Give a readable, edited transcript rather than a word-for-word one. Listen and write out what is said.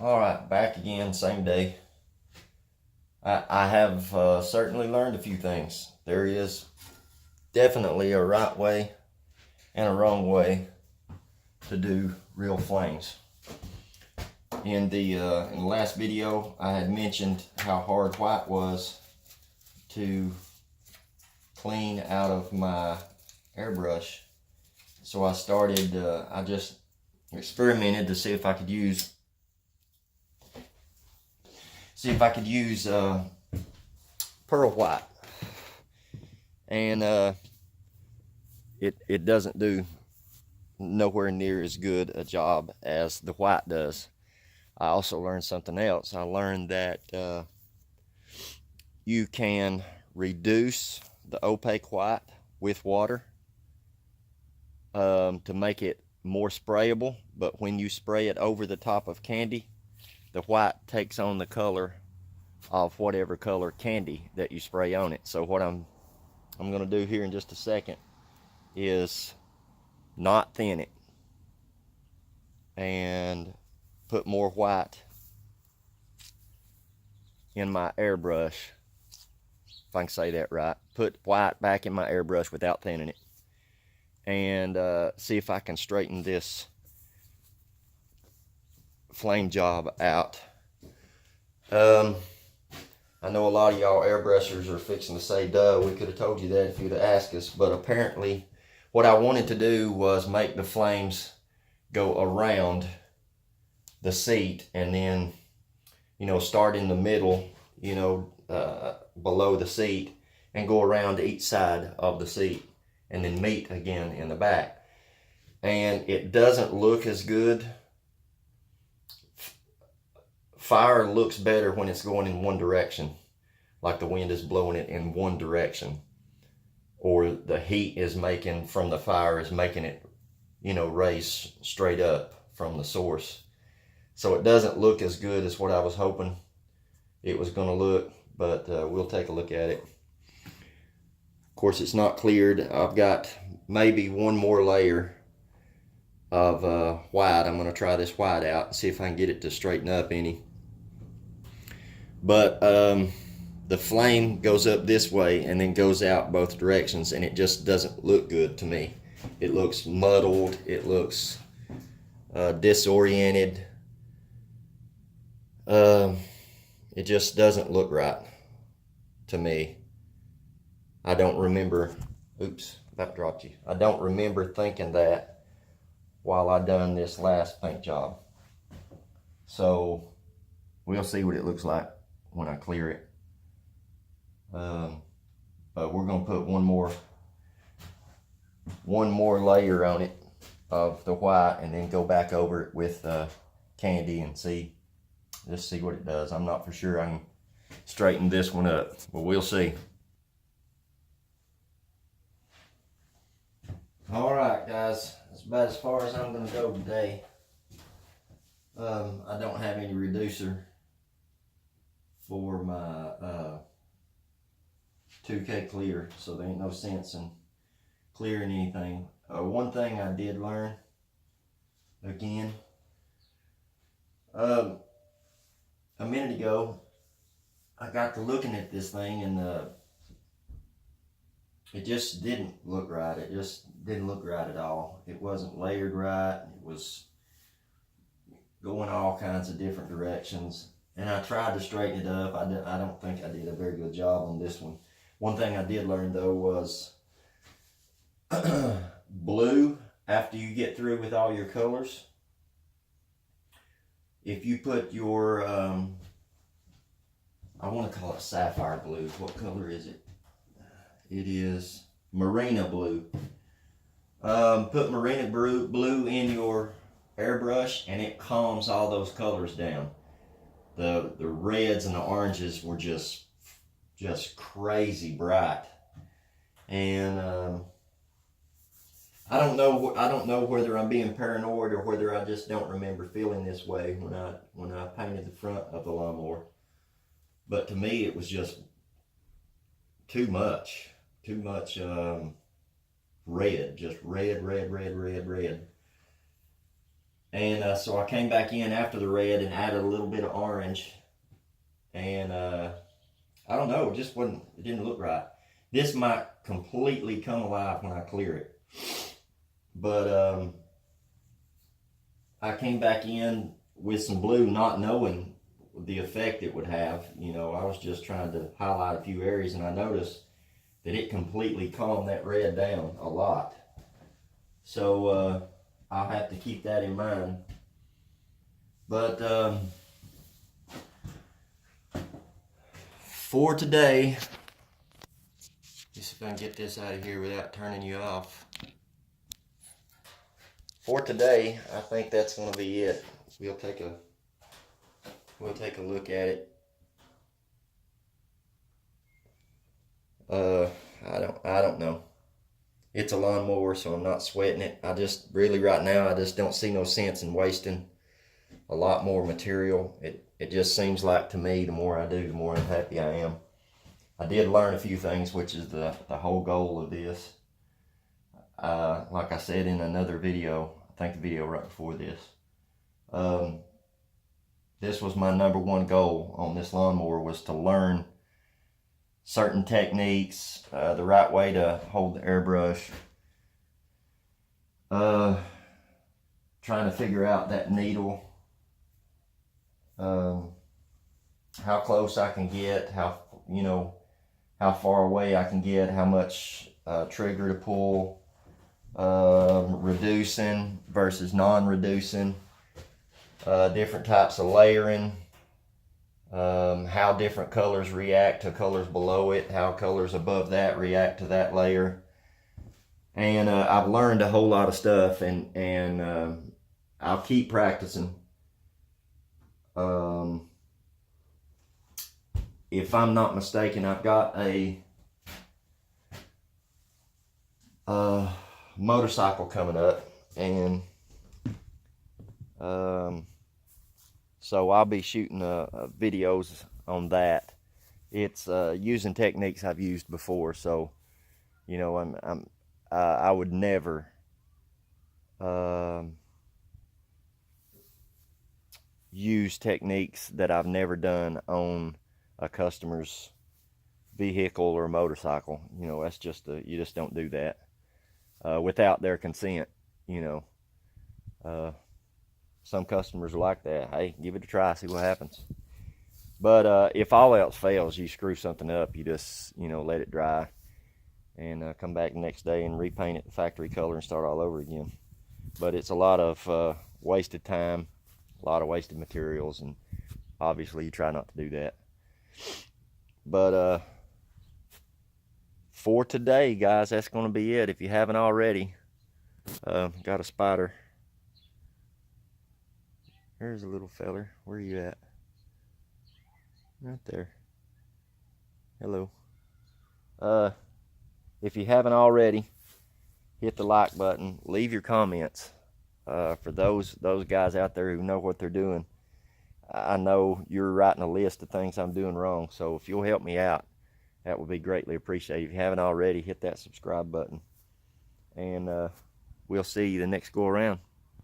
All right, back again, same day. I have certainly learned a few things. There is definitely a right way and a wrong way to do real flames. In the last video, I had mentioned how hard white was to clean out of my airbrush. So I just experimented to see if I could use pearl white, and it doesn't do nowhere near as good a job as the white does. I also learned something else. I learned that you can reduce the opaque white with water to make it more sprayable, but when you spray it over the top of candy, the white takes on the color of whatever color candy that you spray on it. So what I'm going to do here in just a second is not thin it and put more white in my airbrush, if I can say that right. Put white back in my airbrush without thinning it, and see if I can straighten this flame job out. I know a lot of y'all airbrushers are fixing to say, duh, we could have told you that if you'd have asked us, but apparently what I wanted to do was make the flames go around the seat, and then, start in the middle, below the seat, and go around each side of the seat, and then meet again in the back. And it doesn't look as good. Fire looks better when it's going in one direction, like the wind is blowing it in one direction, or the heat is making from the fire is making it, raise straight up from the source. So it doesn't look as good as what I was hoping it was going to look, but we'll take a look at it. Of course, it's not cleared. I've got maybe one more layer of white. I'm going to try this white out and see if I can get it to straighten up any. But the flame goes up this way and then goes out both directions, and it just doesn't look good to me. It looks muddled. It looks disoriented. It just doesn't look right to me. I don't remember, oops, about dropped you. I don't remember thinking that while I done this last paint job. So we'll see what it looks like when I clear it. But we're gonna put one more layer on it of the white, and then go back over it with candy and just see what it does. I'm not for sure I can straighten this one up, but we'll see. All right, guys, that's about as far as I'm gonna go today. I don't have any reducer for my 2K clear, so there ain't no sense in clearing anything. One thing I did learn, again, a minute ago, I got to looking at this thing, and it just didn't look right. It just didn't look right at all. It wasn't layered right. It was going all kinds of different directions. And I tried to straighten it up. I don't think I did a very good job on this one. One thing I did learn, though, was blue, after you get through with all your colors, if you put your, I want to call it sapphire blue. What color is it? It is Marina blue. Put Marina blue in your airbrush, and it calms all those colors down. The reds and the oranges were just crazy bright, and I don't know whether I'm being paranoid or whether I just don't remember feeling this way when I painted the front of the lawnmower. But to me, it was just too much red, just red. And so I came back in after the red and added a little bit of orange. And I don't know, it didn't look right. This might completely come alive when I clear it. But I came back in with some blue, not knowing the effect it would have. You know, I was just trying to highlight a few areas, and I noticed that it completely calmed that red down a lot. So I'll have to keep that in mind. But for today, let's see if I can get this out of here without turning you off. For today, I think that's going to be it. We'll take a look at it. I don't know. It's a lawnmower, so I'm not sweating it. I just really right now I just don't see no sense in wasting a lot more material. It just seems like to me the more I do, the more unhappy I am. I did learn a few things, which is the whole goal of this. Like I said in another video, I think the video right before this, this was my #1 goal on this lawnmower, was to learn certain techniques, the right way to hold the airbrush, trying to figure out that needle, how close I can get, how far away I can get, how much trigger to pull, reducing versus non-reducing, different types of layering, how different colors react to colors below it, how colors above that react to that layer. And I've learned a whole lot of stuff, and I'll keep practicing. If I'm not mistaken, I've got a motorcycle coming up, and so I'll be shooting videos on that. It's using techniques I've used before, so you know I would never use techniques that I've never done on a customer's vehicle or motorcycle. You know, that's just you just don't do that without their consent. You know, some customers are like that. Hey, give it a try, see what happens. But if all else fails, you screw something up, you just let it dry and come back the next day and repaint it the factory color and start all over again. But it's a lot of wasted time, a lot of wasted materials, and obviously you try not to do that. But for today, guys, that's going to be it. If you haven't already, got a spider. There's a little feller. Where are you at? Right there. Hello. If you haven't already, hit the like button. Leave your comments. For those guys out there who know what they're doing, I know you're writing a list of things I'm doing wrong. So if you'll help me out, that would be greatly appreciated. If you haven't already, hit that subscribe button. And we'll see you the next go around.